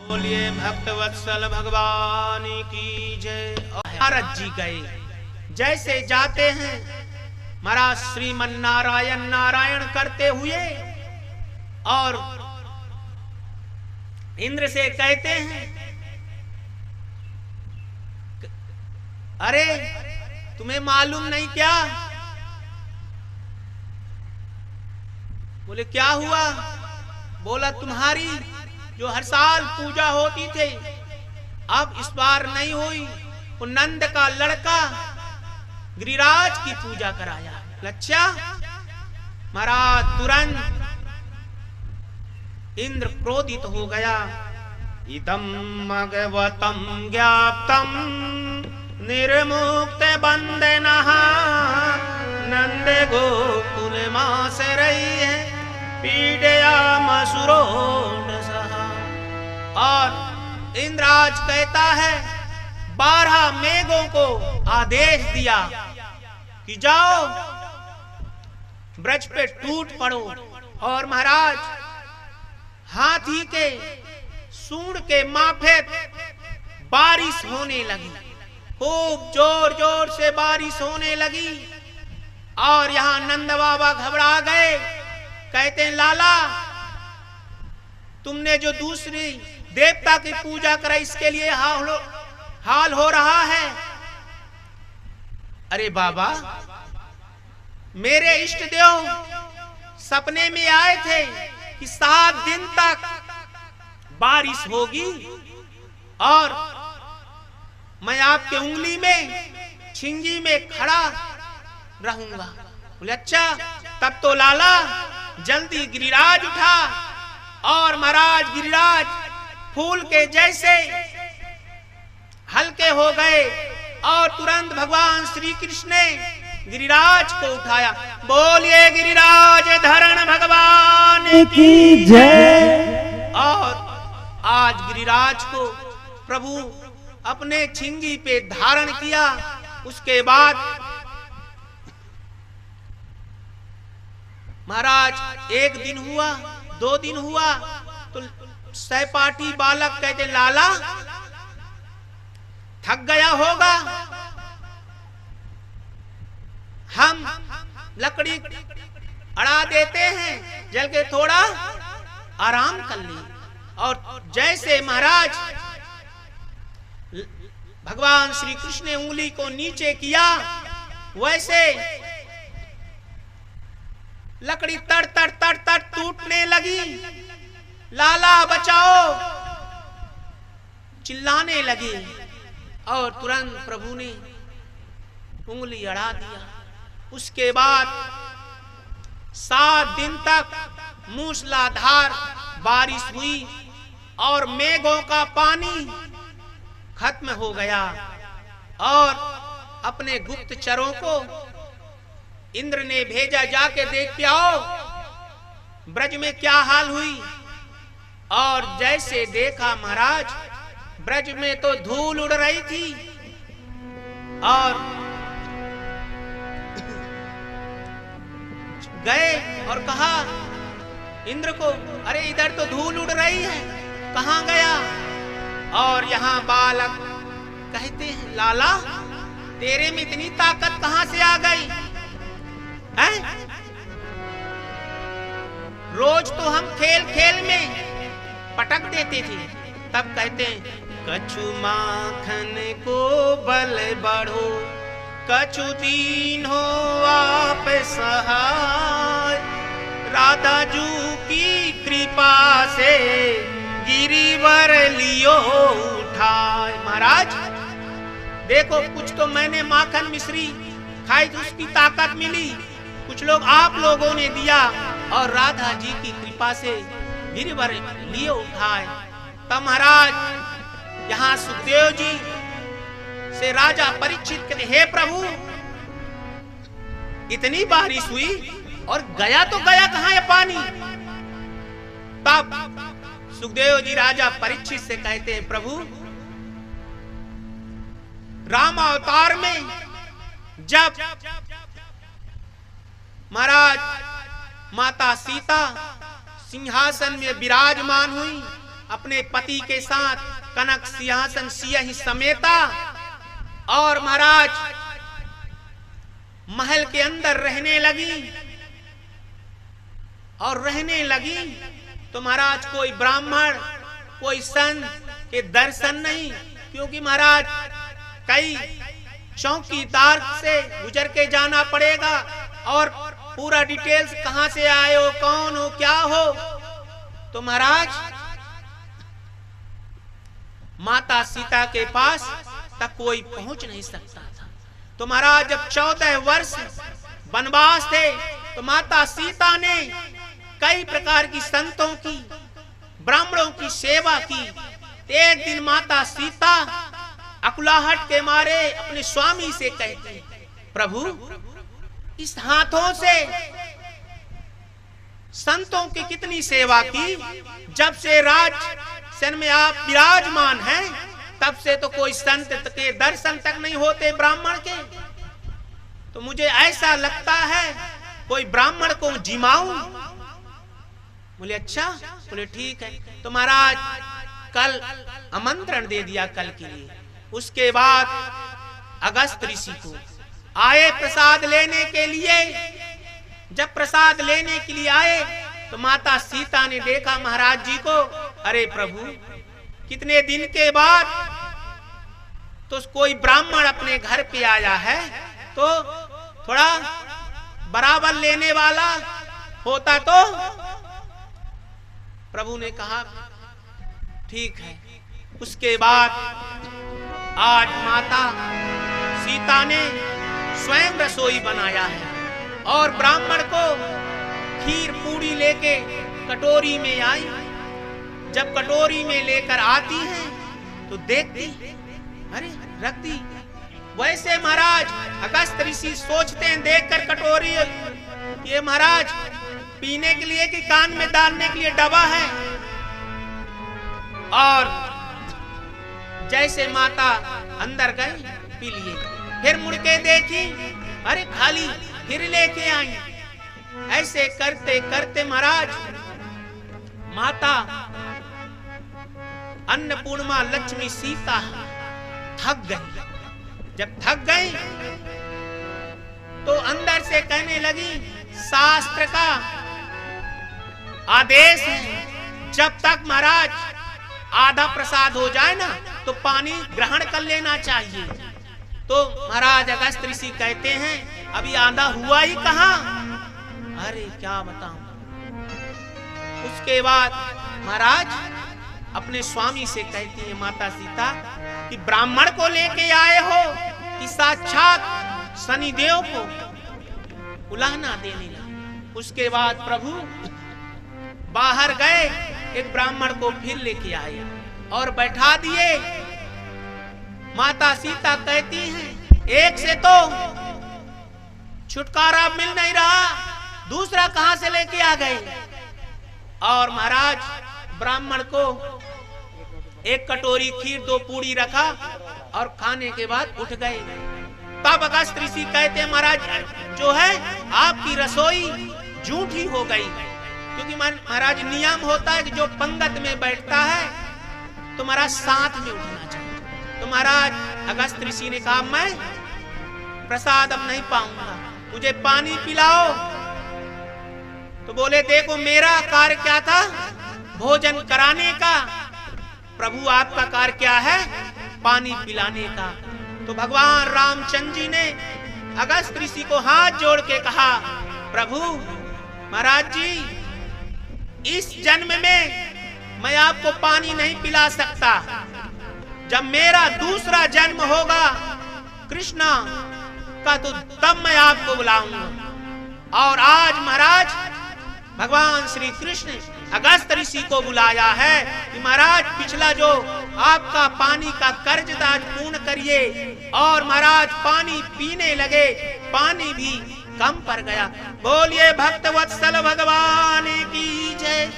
बोलिए भक्त वत्सल भगवान की जय। नारद जी गए, जैसे जाते हैं महाराज श्रीमन नारायण नारायण करते हुए और इंद्र से कहते हैं, अरे तुम्हें मालूम नहीं क्या? बोले क्या हुआ? बोला तुम्हारी जो हर साल पूजा होती थी अब इस बार नहीं हुई। वो नंद का लड़का गिरिराज की पूजा कराया। लच्छा महाराज तुरंत इंद्र क्रोधित हो गया। इदं मगवतं ज्ञाप्तं निर्मुक्त बंदनः नंद गोकुल मासरैः पीडयामसुरो नसः। और इंद्राज कहता है 12 मेघों को आदेश दिया कि जाओ ब्रज पे टूट पड़ो। और महाराज हाथी के सूंड के माफिक बारिश होने लगी, खूब जोर जोर से बारिश होने लगी। और यहाँ नंद बाबा घबरा गए, कहते हैं लाला तुमने जो दूसरी देवता की पूजा करा इसके लिए हाल हो रहा है। अरे बाबा मेरे इष्ट देव सपने में आए थे कि 7 दिन तक बारिश होगी और मैं आपके उंगली में छिंगी में खड़ा रहूंगा। बोले अच्छा तब तो लाला जल्दी गिरिराज उठा। और महाराज गिरिराज फूल के जैसे हल्के हो गए और तुरंत भगवान श्री कृष्ण ने गिरिराज को उठाया। बोलिए गिरिराज धरण भगवान की जय। और आज गिरिराज को प्रभु अपने छिंगी पे धारण किया। उसके बाद महाराज 1 दिन हुआ, 2 दिन हुआ तो सहपाठी बालक कहते लाला थक गया होगा, हम लकड़ी अड़ा देते हैं, जल के थोड़ा आराम कर ले। और जैसे महाराज भगवान श्री कृष्ण ने उंगली को नीचे किया वैसे लकड़ी तड़ तड़ तड़ तड़ टूटने लगी। लाला बचाओ चिल्लाने लगे और तुरंत प्रभु ने उंगली अड़ा दिया। उसके बाद 7 दिन तक मूसलाधार बारिश हुई और मेघों का पानी खत्म हो गया। और अपने गुप्तचरों को इंद्र ने भेजा जाके देख के आओ ब्रज में क्या हाल हुई। और जैसे देखा महाराज ब्रज में तो धूल उड़ रही थी और गए और कहा इंद्र को, अरे इधर तो धूल उड़ रही है, कहां गया? और यहाँ बालक कहते हैं लाला तेरे में इतनी ताकत कहां से आ गई है? रोज तो हम खेल खेल में पटक देते थे। तब कहते हैं कछु माखन को बल बढ़ो, कछु दीन हो आप सहाय, राधा जू की कृपा से गिरिवर लियो उठाए। महाराज देखो कुछ तो मैंने माखन मिश्री खाई तो उसकी ताकत मिली, कुछ लोग आप लोगों ने दिया और राधा जी की कृपा से गिरिवर लिए उठाए। तब महाराज यहाँ सुखदेव जी से राजा परीक्षित कहते हे प्रभु इतनी बारिश हुई और गया तो गया कहां है पानी? तब सुखदेव जी राजा परीक्षित से कहते हैं प्रभु राम अवतार में जब महाराज माता सीता सिंहासन में विराजमान हुई अपने पति के साथ कनक सिंहासन सिंह समेता और महाराज महल के अंदर रहने लगी। और रहने लगी तो महाराज कोई ब्राह्मण कोई संत के दर्शन नहीं, क्योंकि महाराज कई चौकीदार से गुजर के जाना पड़ेगा और पूरा डिटेल्स कहां से आए हो, कौन हो, क्या हो। तो महाराज माता सीता के पास तक कोई पहुंच नहीं सकता था। तो महाराज जब 14 वर्ष वनवास थे तो माता सीता ने कई प्रकार की संतों की ब्राह्मणों की सेवा की। एक दिन माता सीता अकुलाहट के मारे अपने स्वामी से कहती, प्रभु इस हाथों से संतों की कितनी सेवा की, जब से राज सन में आप विराजमान हैं तब से तो कोई संत के दर्शन तक नहीं होते ब्राह्मण के। तो मुझे ऐसा लगता है कोई ब्राह्मण को जिमाऊं। बोले अच्छा, बोले ठीक है। तो महाराज कल आमंत्रण दे दिया कल के लिए। उसके बाद अगस्त ऋषि को आए प्रसाद लेने के लिए। जब प्रसाद लेने के लिए आए तो माता सीता ने देखा महाराज जी को, अरे प्रभु कितने दिन के बाद तो कोई ब्राह्मण अपने घर पे आया है, तो थोड़ा बराबर लेने वाला होता तो। प्रभु ने कहा ठीक है। उसके बाद आज माता सीता ने स्वयं रसोई बनाया है और ब्राह्मण को खीर पूरी लेके कटोरी में आई। जब कटोरी में लेकर आती है तो देखती, अरे रख दी। वैसे महाराज अगस्त ऋषि सोचते हैं देखकर कटोरी, ये महाराज पीने के लिए कि कान में डालने के लिए डब्बा है। और जैसे माता अंदर गई पी लिए, फिर मुड़ के देखी, अरे खाली, फिर लेके आई। ऐसे करते करते महाराज माता अन्नपूर्णा लक्ष्मी सीता थक गई। जब थक गई तो अंदर से कहने लगी, शास्त्र का आदेश है जब तक महाराज आधा प्रसाद हो जाए ना तो पानी ग्रहण कर लेना चाहिए। तो महाराज अगस्त ऋषि कहते हैं अभी आधा हुआ ही कहां, अरे क्या बताऊं। उसके बाद महाराज अपने स्वामी से कहती है माता सीता कि ब्राह्मण को लेके आए हो कि साक्षात शनिदेव को उलाहना देने लगा। उसके बाद प्रभु बाहर गए, एक ब्राह्मण को फिर लेके आए और बैठा दिए। माता सीता कहती हैं एक से तो छुटकारा मिल नहीं रहा, दूसरा कहां से लेके आ गए। और महाराज ब्राह्मण को एक कटोरी खीर 2 पूड़ी रखा और खाने के बाद उठ गए। तब अगस्त ऋषि कहते हैं महाराज जो है आपकी रसोई झूठी हो गई, क्योंकि महाराज नियम होता है कि जो पंगत में बैठता है तो महाराज साथ में उठना चाहिए। तो महाराज अगस्त ऋषि ने कहा मैं प्रसाद अब नहीं पाऊंगा, मुझे पानी पिलाओ। तो बोले देखो मेरा कार्य क्या था, भोजन कराने का, प्रभु आपका कार्य क्या है, पानी पिलाने का। तो भगवान रामचंद्र जी ने अगस्त ऋषि को हाथ जोड़ के कहा, प्रभु महाराज जी इस जन्म में मैं आपको पानी नहीं पिला सकता, जब मेरा दूसरा जन्म होगा कृष्णा का तो तब मैं आपको बुलाऊंगा। और आज महाराज भगवान श्री कृष्ण अगस्त ऋषि को बुलाया है कि महाराज पिछला जो आपका पानी का कर्ज था पूर्ण करिए। और महाराज पानी पीने लगे, पानी भी कम पड़ गया। बोलिए भक्त वत्सल भगवान की जय।